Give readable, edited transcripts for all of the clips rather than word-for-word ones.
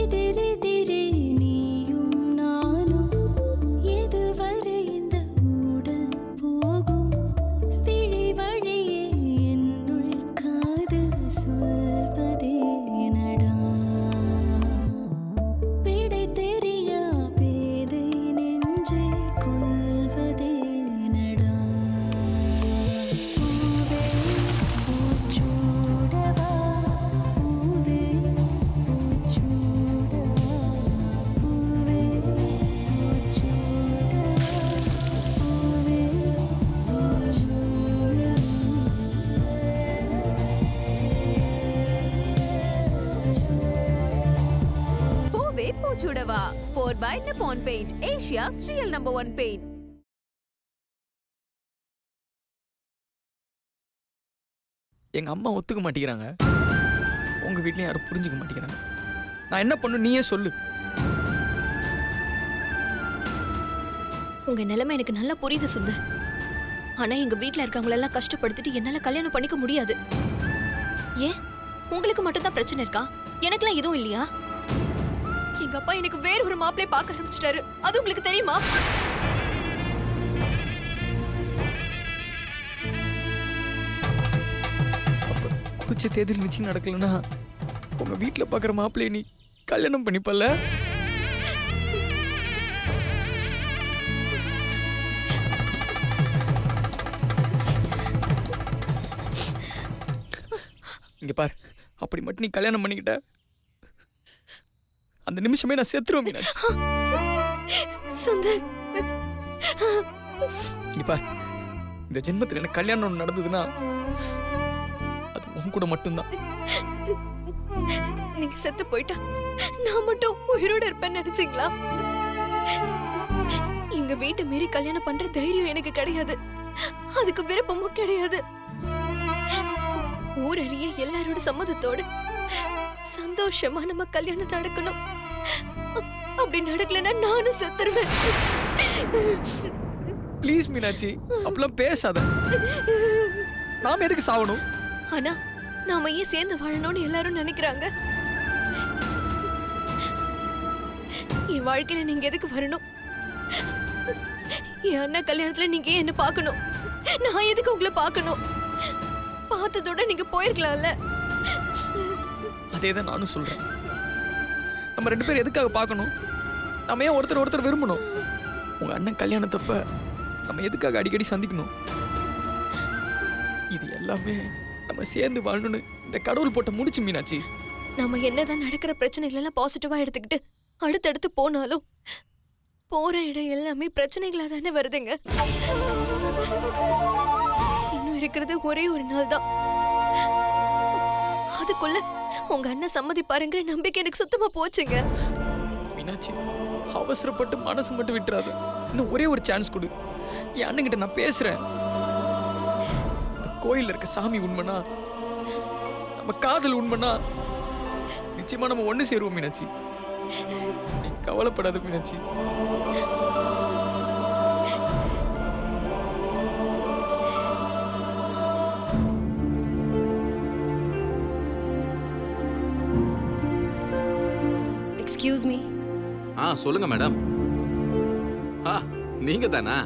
எதிரெதிரே நீயும் நானும் எதுவரை இந்த ஊடல் போகும் விழி வழியே என்னுள் காதல் சொல்வதே நடா விடை தெரியா பேதை நெஞ்சை கொள்வதே நடா பூவே பூச்சூடவா பூவே பூச்சூடவா பூவே பூச்சூடவா பூவே பூவே பூச்சுடவா போர் by Nippon paint, Asia's real number 1 paint. எங்க அம்மா ஒத்துக்க மாட்டேங்கிறாங்க. உங்க வீட்லயும் யாரும் புரிஞ்சுக்க மாட்டேங்கிறாங்க. நான் என்ன பண்ணணும் நீயே சொல்லு. உங்க நிலைமை எனக்கு நல்லா புரியுது சுந்தர். ஆனா எங்க வீட்ல இருக்கவங்கள எல்லாம் கஷ்டப்படுத்திட்டு என்னால கல்யாணம் பண்ணிக்க முடியாது. ஏன் உங்களுக்கு மட்டும் தான் பிரச்சனை இருக்கா? எனக்குலாம் எதுவும் இல்லையா? எங்க அப்பா எனக்கு வேற ஒரு மாப்பிளைய பார்க்க ஆரம்பிச்சிட்டாரு. அது உங்களுக்கு தெரியுமா? அப்ப குறிச்ச தேதியில் நிச்சயம் நடக்கலன்னா உங்க வீட்டுல பாக்குற மாப்பிள்ளைய நீ கல்யாணம் பண்ணிப்பல்ல? இங்க பாரு, அப்படி மட்டும் நீ கல்யாணம் பண்ணிக்கிட்ட அந்த நிமிஷமே நான் செத்துருவேன் மீனாட்சி. சுந்தர், இங்க பாரு, இந்த ஜென்மத்தில் எனக்கு கல்யாணம் ஒண்ணு நடந்ததுன்னா அது உன் கூட மட்டும்தான். நீங்க செத்து போயிட்டா நான் மட்டும் உயிரோட இருப்பேன்னு நினைச்சீங்களா? எங்க வீட்டை மீறி கல்யாணம் பண்ற தைரியம் எனக்கு கிடையாது. அதுக்கு விருப்பமும் கிடையாது. ஊரறிய எல்லாரோட சம்மதத்தோட சந்தோஷமா நம்ம கல்யாணம் நடக்கணும். அப்படி நடக்கலன்னா நானும் செத்துருவேன். ப்ளீஸ் மீனாட்சி, அப்பெல்லாம் பேசாத. நாம எதுக்கு சாவணும்? ஆனா நாம ஏன் சேர்ந்து வாழணும்னு எல்லாரும் நினைக்கிறாங்க. என் வாழ்க்கையில நீங்க எதுக்கு வரணும்? என் அண்ணா கல்யாணத்துல நீங்க ஏன் என்ன பார்க்கணும்? நான் எதுக்கு உங்களை பார்க்கணும்? பார்த்ததோட நீங்க போயிருக்கலாம்ல. அதேதான் நானும் சொல்றேன். நம்ம ரெண்டு பேரும் எதுக்காக பார்க்கணும்? நம்ம ஏன் ஒருத்தர் ஒருத்தர் விரும்பணும்? உங்க அண்ணன் கல்யாணத்தப்ப நம்ம எதுக்காக அடிக்கடி சந்திக்கணும்? இது எல்லாமே நம்ம சேர்ந்து வாழணும்னு இந்த கடவுள் போட்ட முடிச்சு மீனாட்சி. நம்ம என்னதான் நடக்கிற பிரச்சனைகள் எல்லாம் பாசிட்டிவா எடுத்துக்கிட்டு அடுத்தடுத்து போனாலும் போற இடம் எல்லாமே பிரச்சனைகளா தானே வருதுங்க. இன்னும் இருக்கிறது ஒரே ஒரு நாள் தான். அதுக்குள்ள உங்க அண்ணன் சம்மதிப்பாருங்கிற நம்பிக்கை எனக்கு சுத்தமா போச்சுங்க. மீனாட்சி, அவசரப்பட்டு மனசு மட்டும் விட்டுறாது. இன்னும் ஒரே ஒரு சான்ஸ் கொடு. என் அண்ணன்கிட்ட நான் பேசுறேன். இந்த கோயில்ல இருக்க சாமி உண்மைனா, நம்ம காதல் உண்மைனா, நிச்சயமா நம்ம ஒண்ணு சேருவோம் மீனாட்சி. நீ கவலைப்படாத மீனாட்சி. Excuse me. சொல்லுங்க மேடம். நீங்க தானா?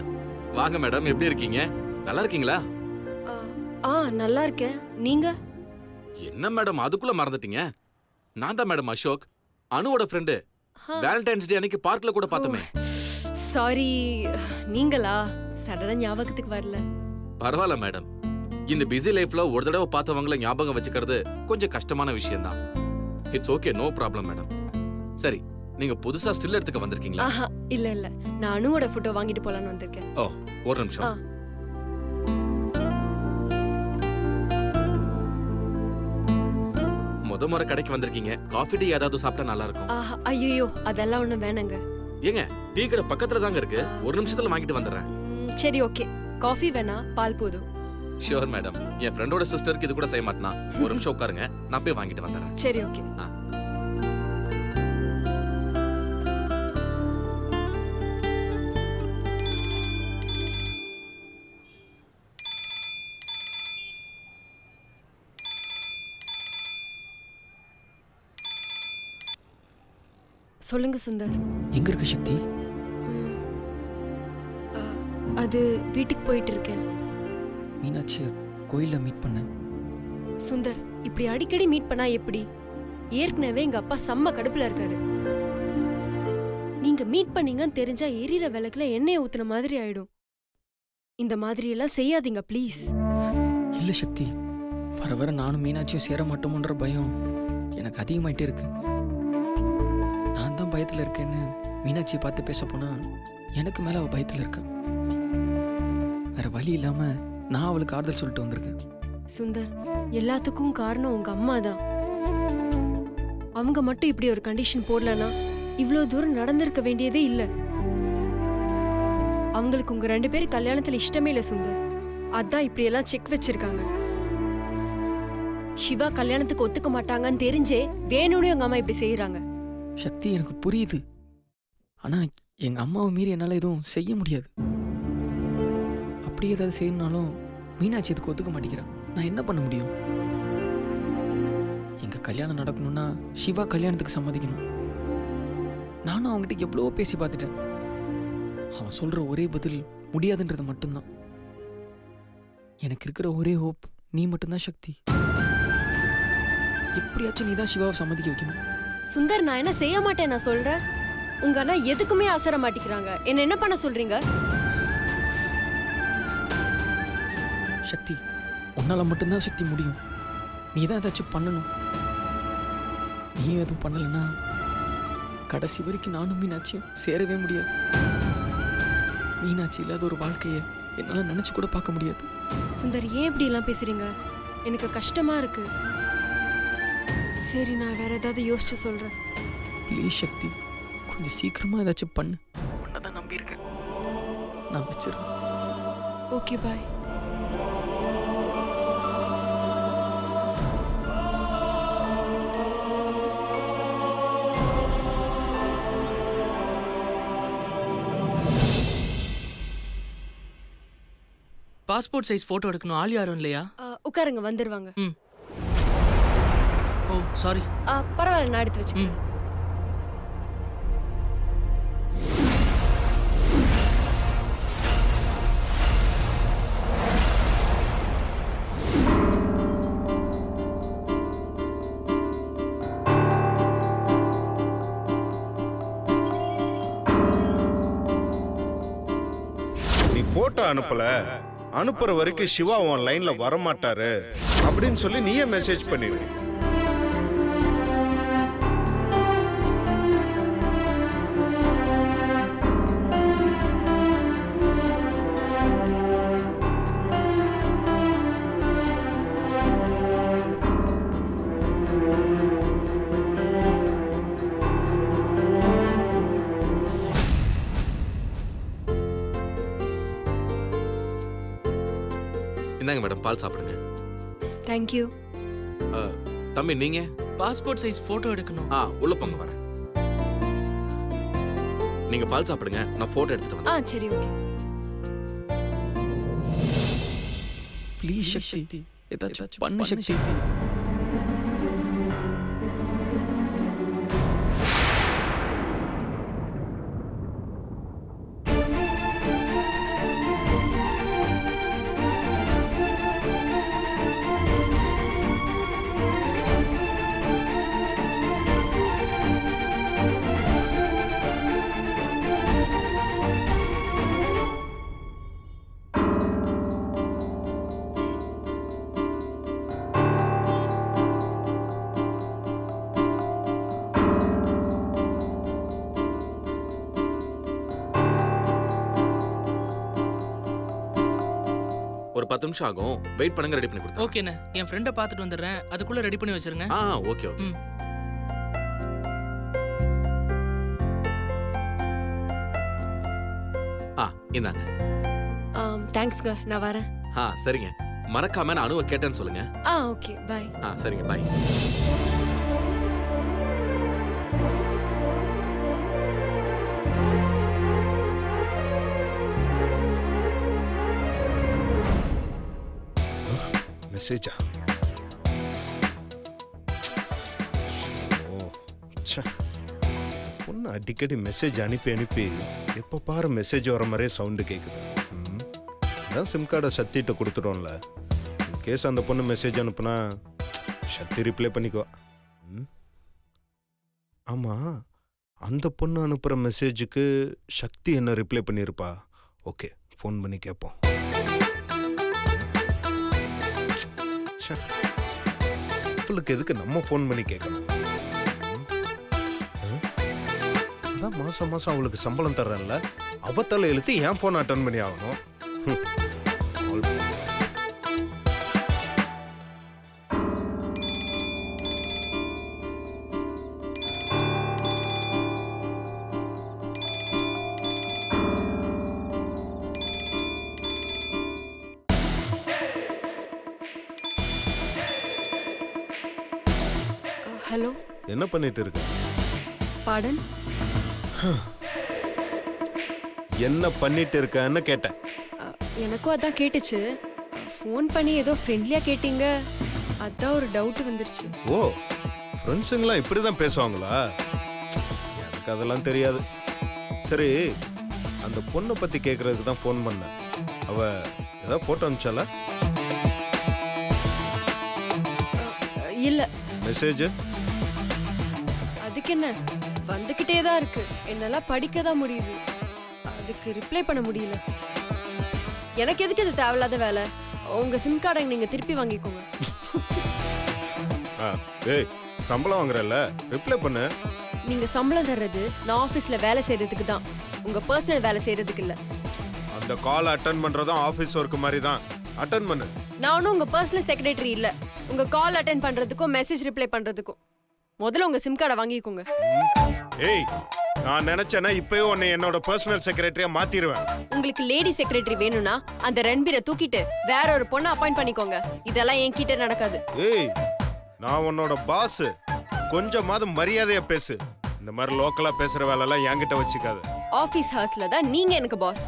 வாங்க மேடம், எப்படி இருக்கீங்க? நல்லா இருக்கீங்களா? நல்லா இருக்கேன். நீங்க? என்ன மேடம் அதுக்குள்ள மறந்துட்டீங்க? நான் தான் மேடம் அசோக், அனுவோட ஃப்ரெண்டு. வேலண்டைன்ஸ் டே அன்னைக்கு பார்க்ல கூட பார்த்தோமே. சாரி, நீங்களா? சடனா ஞாபகத்துக்கு வரல. பரவாயில்ல மேடம். இந்த பிஸி லைஃப்ல ஒரு தடவை பார்த்தவங்கள ஞாபகம் வச்சுக்கிறது கொஞ்சம் கஷ்டமான விஷயம் தான். It's okay, no problem madam. சரி, நீங்க புதுசா ஸ்டில் எடுத்துக்க வந்திருக்கீங்களா? இல்ல இல்ல, நான் அனுவோட போட்டோ வாங்கிட்டு போலான்னு வந்திருக்கேன். ஓ, ஒரு நிமிஷம். முறை கடைக்கு வந்திருக்கீங்க. காஃபி டீ ஏதாவது சாப்பிட்டா நல்லா இருக்கும். ஐயோ, அதெல்லாம் ஒண்ணும் வேணாங்க. ஏங்க, டீ கடை பக்கத்துல தாங்க இருக்கு. ஒரு நிமிஷத்துல வாங்கிட்டு வந்துடுறேன். சரி, ஓகே. காஃபி வேணா, பால் போதும். Sure madam. என் ஃப்ரெண்டோட சிஸ்டருக்கு இது கூட செய்ய மாட்டேனா. ஒரு நிமிஷம் உட்காருங்க, நான் போய் வாங்கிட்டு வந்துடுறேன். சரி, ஓகே. சொல்லுங்க சுந்தர். எங்க இருக்க சக்தி? ஆ, அது வீட்டுக்கு போயிட்டு இருக்கேன். மீனாட்சியை கோயிலில் மீட் பண்ணேன். சுந்தர், இப்படி அடிக்கடி மீட் பண்ணா எப்படி? ஏற்கனவே எங்க அப்பா செம்ம கடுப்புல இருக்காரு. நீங்க மீட் பண்ணீங்கன்னு தெரிஞ்சா எரியிற விளக்குல எண்ணெயை ஊத்துன மாதிரி ஆயிடும். இந்த மாதிரி எல்லாம் செய்யாதீங்க ப்ளீஸ். இல்லை சக்தி, வர வர நானும் மீனாட்சியும் சேர மாட்டோமோன்ற பயம் எனக்கு அதிகமாயிட்டே இருக்கு. நான் தான் பயத்தில் இருக்கேன்னு மீனாட்சியை பார்த்து பேச போனா எனக்கு மேலே அவள் பயத்தில் இருக்கா. வேற வழி இல்லாமல் நான் அவளுக்கு ஆறுதல் சொல்லிட்டு வந்திருக்கேன். சுந்தர், எல்லாத்துக்கும் காரணம் உங்க அம்மா தான். அவங்க மட்டும் இப்படி ஒரு கண்டிஷன் போடலனா இவ்ளோ தூரம் நடந்திருக்க வேண்டியதே இல்ல. அவங்களுக்கு உங்க 2 பேரும் கல்யாணத்துல இஷ்டமே இல்ல சுந்தர். அதான் இப்படி எல்லாம் செக் வச்சிருக்காங்க. சிவா கல்யாணத்துக்கு ஒத்துக்க மாட்டாங்கன்னு தெரிஞ்சே வேணும்னு எங்க அம்மா இப்படி செய்யறாங்க. சக்தி, எனக்கு புரியுது. ஆனால் எங்கள் அம்மாவை மீறி என்னால் எதுவும் செய்ய முடியாது. அப்படி ஏதாவது செய்யணும்னாலும் மீனாட்சி இதுக்கு ஒத்துக்க மாட்டேங்கிறான். நான் என்ன பண்ண முடியும்? எங்கள் கல்யாணம் நடக்கணும்னா சிவா கல்யாணத்துக்கு சம்மதிக்கணும். நானும் அவங்ககிட்ட எவ்வளவோ பேசி பார்த்துட்டேன். அவன் சொல்கிற ஒரே பதில் முடியாதுன்றது மட்டும்தான். எனக்கு இருக்கிற ஒரே ஹோப் நீ மட்டும்தான் சக்தி. எப்படியாச்சும் நீ தான் சிவாவை சம்மதிக்க வைக்கணும். சுந்தர், நான் என்ன செய்ய மாட்டேன் நான் சொல்றேன். உங்க அண்ணா எதுக்குமே அசர மாட்டேங்கிறாங்க. என்ன பண்ண சொல்றீங்க? சக்தி, உன்னால மட்டும்தான் சக்தி முடியும். நீ தான் ஏதாச்சும் பண்ணணும். நீ எதுவும் பண்ணலைன்னா கடைசி வரைக்கும் நானும் மீனாட்சியும் சேரவே முடியாது. மீனாட்சி இல்லாத ஒரு வாழ்க்கையை என்னால் நினச்சி கூட பார்க்க முடியாது. சுந்தர், ஏன் இப்படி எல்லாம் பேசுறீங்க? எனக்கு கஷ்டமா இருக்கு. சரி, நான் வேற ஏதாவது யோசிச்சு சொல்றேன். ப்ளீஸ் சக்தி, கொஞ்சம் சீக்கிரமாக ஏதாச்சும் பண்ணு. உன்னை தான் நம்பியிருக்கேன். நான் வச்சிருக்கேன். ஓகே, பாய். பாஸ்போர்ட் சைஸ் போட்டோ எடுக்கணும். ஆள் யாரும் இல்லையா? உட்காருங்க, வந்துருவாங்க. ஓ சாரி. பரவாயில்ல, நான் எடுத்து வச்சுக்கிறேன். நீ போட்டோ அனுப்பல, அனுப்புற வரைக்கும் சிவா உன் லைன்ல வரமாட்டாரு அப்படின்னு சொல்லி நீயே மெசேஜ் பண்ணிடு. இந்தாங்க மேடம், பால் சாப்பிடுங்க. தேங்க்யூ. தம்பி நீங்க? பாஸ்போர்ட் சைஸ் போட்டோ எடுக்கணும். உள்ள போங்க, வரேன். நீங்க பால் சாப்பிடுங்க, நான் போட்டோ எடுத்துட்டு வரேன். சரி, ஓகே. ப்ளீஸ் சக்தி, ஏதாச்சும் பண்ணு சக்தி. ஒரு 10 நிமிஷம் ஆகும், வெயிட் பண்ணுங்க, ரெடி பண்ணி கொடுத்தேன். ஓகேண்ணே, என் ஃப்ரெண்டை பார்த்துட்டு வந்துடுறேன். அதுக்குள்ள ரெடி பண்ணி வச்சிருங்க. Okay okay. ம். இந்தாங்க. தேங்க்ஸ்ங்க, நான் வரேன். சரிங்க, மறக்காம நான் அனுவை கேட்டேன்னு சொல்லுங்க. ஓகே, பாய். சரிங்க, பாய். மெசேஜா? பொண்ணு அடிக்கடி மெசேஜ் அனுப்பி அனுப்பி எப்போ பாரு மெசேஜ் வர மாதிரியே சவுண்டு கேட்குது. அதான் சிம் கார்டை சக்திகிட்ட கொடுத்துட்டோம்ல. கேஸ் அந்த பொண்ணு மெசேஜ் அனுப்புனா சக்தி ரிப்ளை பண்ணிக்குவா. ஆமாம், அந்த பொண்ணு அனுப்புகிற மெசேஜுக்கு சக்தி என்ன ரிப்ளை பண்ணியிருப்பா? ஓகே, ஃபோன் பண்ணி கேட்போம். இவளுக்கு எதுக்கு நம்ம ஃபோன் பண்ணி கேட்கணும்? அதான் மாசம் மாசம் அவளுக்கு சம்பளம் தர்றேன்ல, அவத்தால எழுத்து என் ஃபோன் அட்டன் பண்ணி ஆகணும். ஹலோ, என்ன பண்ணிட்டு இருக்க? பாடன். என்ன பண்ணிட்டு இருக்கன்னு கேட்டேன். எனக்கும் அதான் கேட்டுச்சு. ஃபோன் பண்ணி ஏதோ ஃப்ரெண்ட்லியா கேட்டீங்க, அதான் ஒரு டவுட் வந்துருச்சு. ஓ, ஃப்ரெண்ட்ஸுங்களாம் இப்படி தான் பேசுவாங்களா? எனக்கு அதெல்லாம் தெரியாது. சரி, அந்த பொண்ணை பற்றி கேட்குறதுக்கு தான் ஃபோன் பண்ணேன். அவ ஏதாவது ஃபோட்டோ அனுப்பிச்சாலா? இல்ல. மெசேஜ்? அதுக்கு என்ன, வந்துகிட்டே தான் இருக்கு. என்னால படிக்க தான் முடியுது, அதுக்கு ரிப்ளை பண்ண முடியல. எனக்கு எதுக்கு இது தேவையில்லாத வேலை? உங்க சிம் கார்டை நீங்க திருப்பி வாங்கிக்கோங்க. ஏய், சம்பளம் வாங்குறல்ல, ரிப்ளை பண்ணு. நீங்க சம்பளம் தர்றது நான் ஆபீஸ்ல வேலை செய்யறதுக்கு தான், உங்க பர்சனல் வேலை செய்யறதுக்கு இல்ல. அந்த கால் அட்டன் பண்றதும் ஆபீஸ் ஒர்க் மாதிரி தான். அட்டன் பண்ணு. நானும் உங்க பர்சனல் செக்ரட்டரி இல்ல, உங்க கால் அட்டென்ட் பண்றதுக்கும் மெசேஜ் ரிப்ளை பண்றதுக்கும். முதல்ல உங்க சிம் கார்டை வாங்கிக்கோங்க. ஏய், நான் நினைச்சேன்னா இப்பவே உன்னை என்னோட பர்சனல் செக்ரட்டரியா மாத்திடுவேன். உங்களுக்கு லேடி செக்ரட்டரி வேணும்னா அந்த ரன்பீரை தூக்கிட்டு வேற ஒரு பொண்ணை அப்பாயிண்ட் பண்ணிக்கோங்க. இதெல்லாம் என்கிட்ட நடக்காது. ஏய், நான் உன்னோட பாஸ், கொஞ்சமாவது மரியாதையா பேசு. இந்த மாதிரி லோக்கலா பேசுற வேலை எல்லாம் என்கிட்ட வச்சுக்காது. ஆபீஸ் ஹவுஸ்ல தான் நீங்க எனக்கு பாஸ்.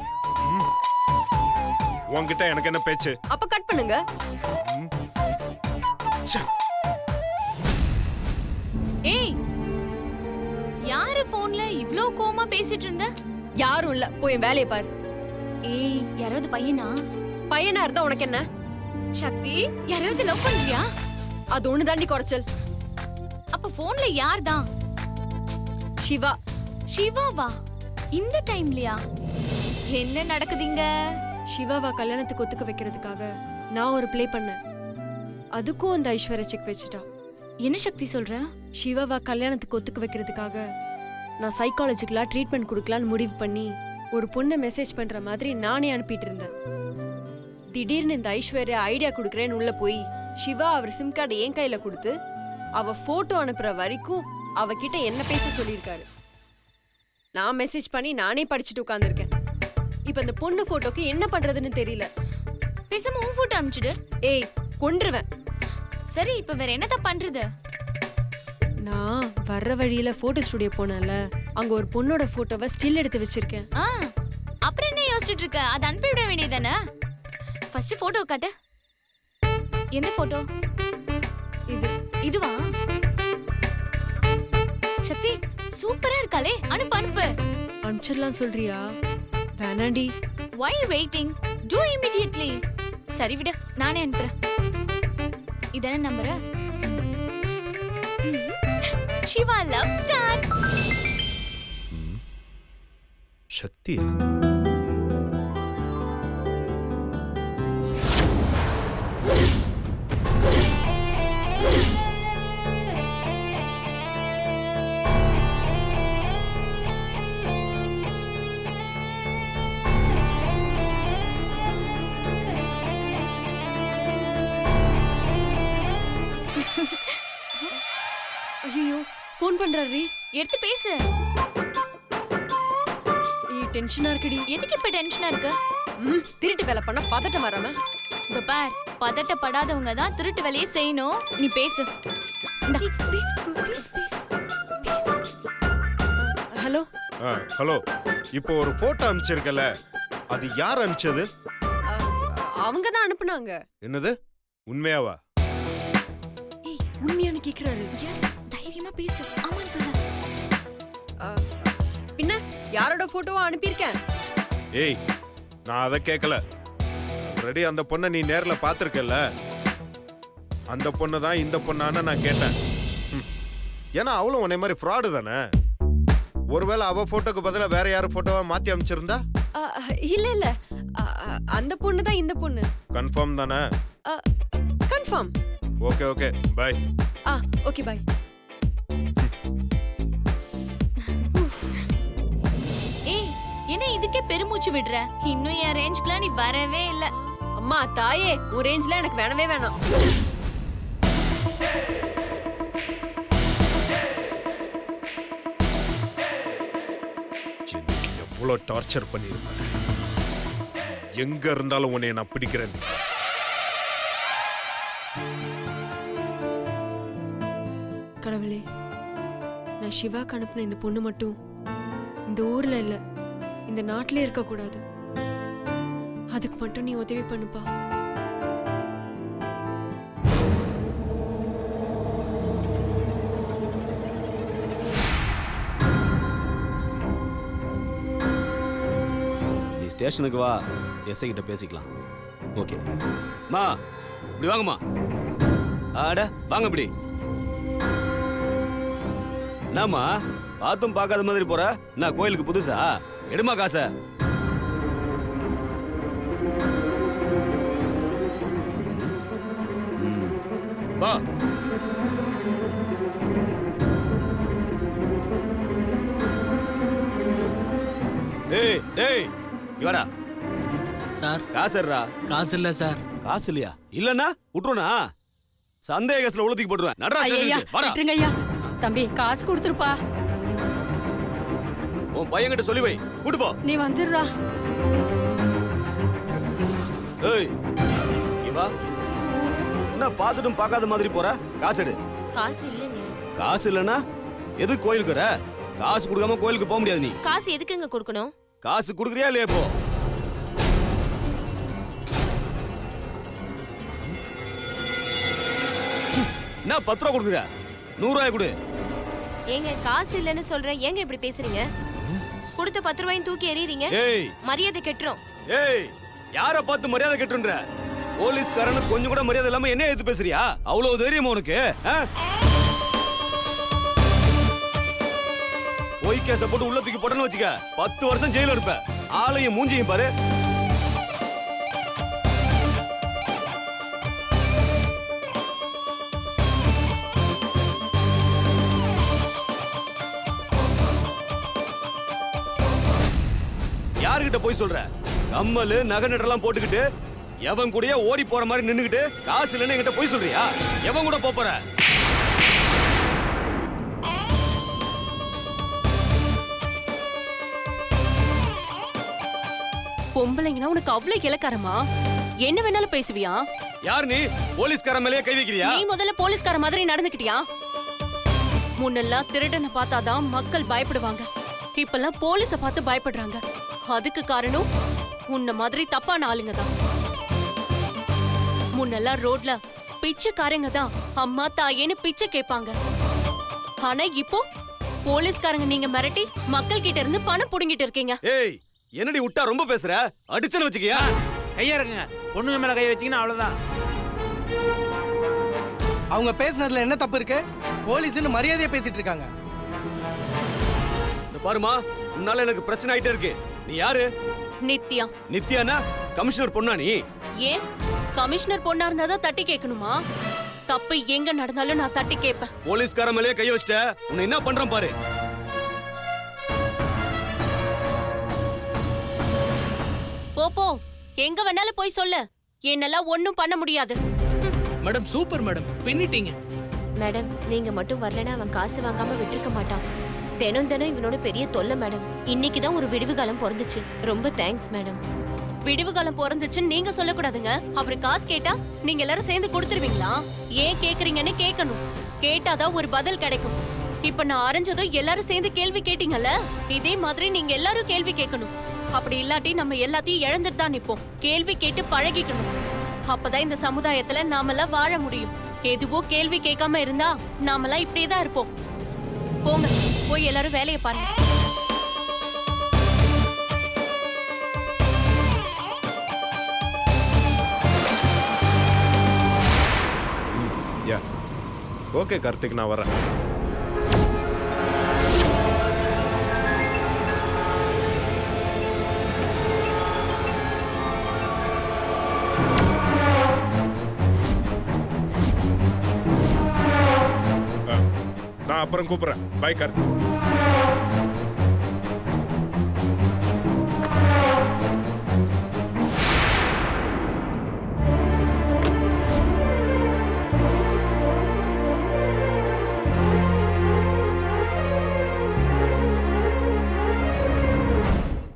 உன்கிட்ட எனக்கு என்ன பேச்சு? அப்ப கட் பண்ணுங்க. ஏய், யாரு போன்ல இவ்ளோ கோவமா பேசிட்டு இருந்த? யாரும் இல்ல, போய் என் வேலையை பாரு. ஏய், யாராவது பையனா? பையனா இருந்தா உனக்கு என்ன? சக்தி, யாராவது லவ் பண்றியா? அது ஒண்ணு தாண்டி குறைச்சல். அப்ப போன்ல யார் தான்? சிவா. சிவாவா? இந்த டைம்லயா? என்ன நடக்குதுங்க? சிவாவா கல்யாணத்துக்கு ஒத்துக்க வைக்கிறதுக்காக நான் ஒரு ப்ளே பண்ணேன். அதுக்கும் அந்த ஐஸ்வர்யா செக் வச்சுட்டா. என்ன சக்தி சொல்ற? சிவாவா கல்யாணத்துக்கு ஒத்துக்க வைக்கிறதுக்காக நான் சைக்காலஜிக்கலா ட்ரீட்மெண்ட் கொடுக்கலான்னு முடிவு பண்ணி ஒரு பொண்ணை மெசேஜ் பண்ற மாதிரி நானே அனுப்பிட்டு இருந்தேன். திடீர்னு இந்த ஐஸ்வர்யா ஐடியா கொடுக்குறேன்னு உள்ள போய் சிவா அவர் சிம் கார்டை என் கையில கொடுத்து அவ போட்டோ அனுப்புற வரைக்கும் அவகிட்ட என்ன பேச சொல்லியிருக்காரு. நான் மெசேஜ் பண்ணி நானே படிச்சுட்டு உட்கார்ந்துருக்கேன். இப்ப இந்த பொண்ணு போட்டோக்கு என்ன பண்றதுன்னு தெரியல. பேசாம உன் போட்டோ அனுப்பிச்சிடு. ஏய், கொன்றுவேன். சரி, இப்ப வேற என்னதான் பண்றது? நான் வர்ற வழியில போட்டோ ஸ்டுடியோ போனேன்ல, அங்க ஒரு பொண்ணோட போட்டோவை ஸ்டில் எடுத்து வச்சிருக்கேன். அப்புறம் என்ன யோசிச்சுட்டு இருக்க? அதை அனுப்பிவிட வேண்டியதானே? ஃபர்ஸ்ட் போட்டோ காட்டு. எந்த போட்டோ இது? இதுவா? சக்தி, சூப்பரா இருக்காளே, அனுப்பு அனுப்பு. அனுப்பிச்சிடலாம் சொல்றியா? வேணாண்டி. Why you waiting? Do immediately. சரி விடு, நானே அனுப்புறேன். இதானே நம்புற? Shiva love star. சக்தி. ஐயோ, ஃபோன் பண்றாரு. எடுத்து பேசு. டென்ஷனா இருக்குடி. எதுக்கு இப்ப டென்ஷனா இருக்கு? திருட்டு வேலை பண்ண பதட்டம் வராம. இந்த பார், பதட்டப்படாதவங்க தான் திருட்டு வேலையை செய்யணும். நீ பேசு. ஹலோ. ஹலோ, இப்போ ஒரு போட்டோ அனுப்பிச்சிருக்கல, அது யார் அனுப்பிச்சது? அவங்க தான் அனுப்புனாங்க. என்னது, உண்மையாவா? உண்மையானு கேக்குறாரு. எஸ், தைரியமா பேசு. ஆமான்னு சொல்லு. யாரோட போட்டோவா அனுப்பியிருக்கேன்? ஏய் நான் அதை கேட்கல. ஆல்ரெடி அந்த பொண்ணை நீ நேர்ல பார்த்திருக்கல. அந்த பொண்ணு தான் இந்த பொண்ணான்னு நான் கேட்டேன். ஏன்னா அவளும் உன்னை மாதிரி ஃப்ராடு தானே. ஒருவேளை அவ போட்டோக்கு பதிலா வேற யாரும் போட்டோவா மாத்தி அமைச்சிருந்தா? இல்ல இல்ல, அந்த பொண்ணு தான் இந்த பொண்ணு. கன்ஃபார்ம் தானே? Confirm. Okay okay bye. Okay bye. ஏய் என்ன இதுக்கே பெருமூச்சு விடுற? இன்னும் என் ரேஞ்சுக்குலாம் நீ வரவே இல்ல. அம்மா தாயே, ஒரு ரேஞ்ச்ல எனக்கு வேணவே வேணாம். எவ்வளோ டார்ச்சர் பண்ணியிருப்பேன். எங்க இருந்தாலும் உன்னை நான் பிடிக்கிறேன். கடவுளே, நான் சிவாக்கு அனுப்பின இந்த பொண்ணு மட்டும் இந்த ஊர்ல இல்ல, இந்த நாட்டிலே இருக்க கூடாது. அதுக்கு மட்டும் நீ உதவி பண்ணுப்பா. நீ ஸ்டேஷனுக்கு வா, எஸ்ஐ கிட்ட பேசிக்கலாம். ஓகே மா, இப்படி வாங்கம்மா. ஆட வாங்க இப்படி. என்னம்மா பார்த்தும் பார்க்காத மாதிரி போற? என்ன கோயிலுக்கு புதுசா? எடுமா காசை. வா. டேய் டேய் இவாடா. சார் காசுறா. காசு இல்ல சார். காசு இல்லையா? இல்லன்னா விட்டுருனா சந்தேக கேஸ்ல உளுத்திக்கு போட்டுருவேன். நடரா வாடா. ஐயா தம்பி காசு கொடுத்துருப்பா. உன் பையன்கிட்ட சொல்லி வை, கூட்டு போ. நீ வந்துடுறா. ஏய் இவா என்ன பார்த்துட்டும் பார்க்காத மாதிரி போற? காசு எடு. காசு இல்லைங்க. காசு இல்லைன்னா எதுக்கு கோயிலுக்கு வர? காசு கொடுக்காம கோயிலுக்கு போக முடியாது. நீ காசு எதுக்குங்க கொடுக்கணும்? காசு கொடுக்குறியா இல்லையா? இப்போ என்ன 10 ரூபா கொடுக்குற? 100 ரூபாய் கொடு. ஏங்க காசு இல்லைன்னு சொல்றேன், ஏங்க இப்படி பேசுறீங்க? கொடுத்த 10 ரூபாயும் தூக்கி எறியறீங்க. ஏய் மரியாதை கெட்டுரும். ஏய் யார பார்த்து மரியாதை கெட்டுன்ற? போலீஸ்காரனு கொஞ்சம் கூட மரியாதை இல்லாம என்ன எடுத்து பேசுறியா? அவ்வளவு தைரியமா உனக்கு? பொய் கேஸ போட்டு உள்ள தூக்கி போட்டேன்னு வச்சுக்க, 10 வருஷம் ஜெயில இருப்ப. ஆளையும் மூஞ்சியும் பாரு. யாருகிட்ட போய் சொல்ற? கம்மல் நகை நட்டெல்லாம் போட்டுக்கிட்டு எவன் கூடயே ஓடி போற மாதிரி நின்னுகிட்டு காசு இல்லைன்னு என்கிட்ட போய் சொல்றியா? எவன் கூட போற? பொம்பளைங்கன்னா உனக்கு அவ்வளவு இலக்காரமா? என்ன வேணாலும் பேசுவியா? யார் நீ? போலீஸ்கார மேலேயே கை வைக்கிறியா? நீ முதல்ல போலீஸ்கார மாதிரி நடந்துக்கிட்டியா? முன்னெல்லாம் திருடனை பார்த்தாதான் மக்கள் பயப்படுவாங்க. இப்பெல்லாம் போலீஸ பார்த்து பயப்படுறாங்க. அதுக்கு காரணம் உன்ன மாதிரி தப்பான ஆளுங்க தான். முன்னெல்லாம் ரோட்ல பிச்சைக்காரங்க தான் அம்மா தாயேன்னு பிச்சை கேட்பாங்க. ஆனா இப்போ போலீஸ்காரங்க நீங்க மிரட்டி மக்கள் கிட்ட இருந்து பணம் புடுங்கிட்டு இருக்கீங்க. ஏய் என்னடி விட்டா ரொம்ப பேசுற? அடிச்சன்னு வச்சுக்கியா? கையா இருக்குங்க. பொண்ணுங்க மேல கை வச்சீங்கன்னா அவ்வளவுதான். அவங்க பேசுனதுல என்ன தப்பு இருக்கு? போலீஸ்னு மரியாதையா பேசிட்டு இருக்காங்க. இந்த பாருமா, உன்னால எனக்கு பிரச்சனை ஆயிட்டே இருக்கு. நீ யாரு? நித்யா. நித்யானா கமிஷனர் பொண்ணா நீ? ஏன் கமிஷனர் பொண்ணா இருந்தாதான் தட்டி கேட்கணுமா? தப்பு எங்க நடந்தாலும் நான் தட்டி கேட்பேன். போலீஸ்கார மேலேயே கை வச்சிட்ட, உன்னை என்ன பண்றேன் பாரு. போ எங்க வேணாலும் போய் சொல்லு. என்னெல்லாம் ஒண்ணும் பண்ண முடியாது. மேடம் சூப்பர் மேடம், பின்னிட்டீங்க. மேடம் நீங்க மட்டும் வரலனா அவன் காசு வாங்காம விட்டுருக்க மாட்டான். தினம் தினம் இவனோட பெரிய தொல்லை மேடம். இன்னைக்கு தான் ஒரு விடுவு காலம் பிறந்துச்சு. ரொம்ப தேங்க்ஸ் மேடம். விடுவு காலம் பிறந்துச்சுன்னு நீங்க சொல்லக்கூடாதுங்க. அவரு காசு கேட்டா நீங்க எல்லாரும் சேர்ந்து கொடுத்துருவீங்களா? ஏன் கேக்குறீங்கன்னு கேட்கணும். கேட்டாதான் ஒரு பதில் கிடைக்கும். இப்ப நான் அரைஞ்சதும் எல்லாரும் சேர்ந்து கேள்வி கேட்டீங்கல்ல, இதே மாதிரி நீங்க எல்லாரும் கேள்வி கேட்கணும். அப்படி இல்லாட்டி நம்ம எல்லாத்தையும் இழந்துட்டு தான் நிப்போம். கேள்வி கேட்டு பழகிக்கணும். அப்பதான் இந்த சமுதாயத்துல நாமெல்லாம் வாழ முடியும். எதுவோ கேள்வி கேட்காம இருந்தா நாமெல்லாம் இப்படியேதான் இருப்போம். போங்க, போய் எல்லாரும் வேலையை பாருங்க. ஓகே கார்த்திக், நான் வரேன். நான் அப்புறம் கூப்பிட்றேன். பாய் கார்த்திக்.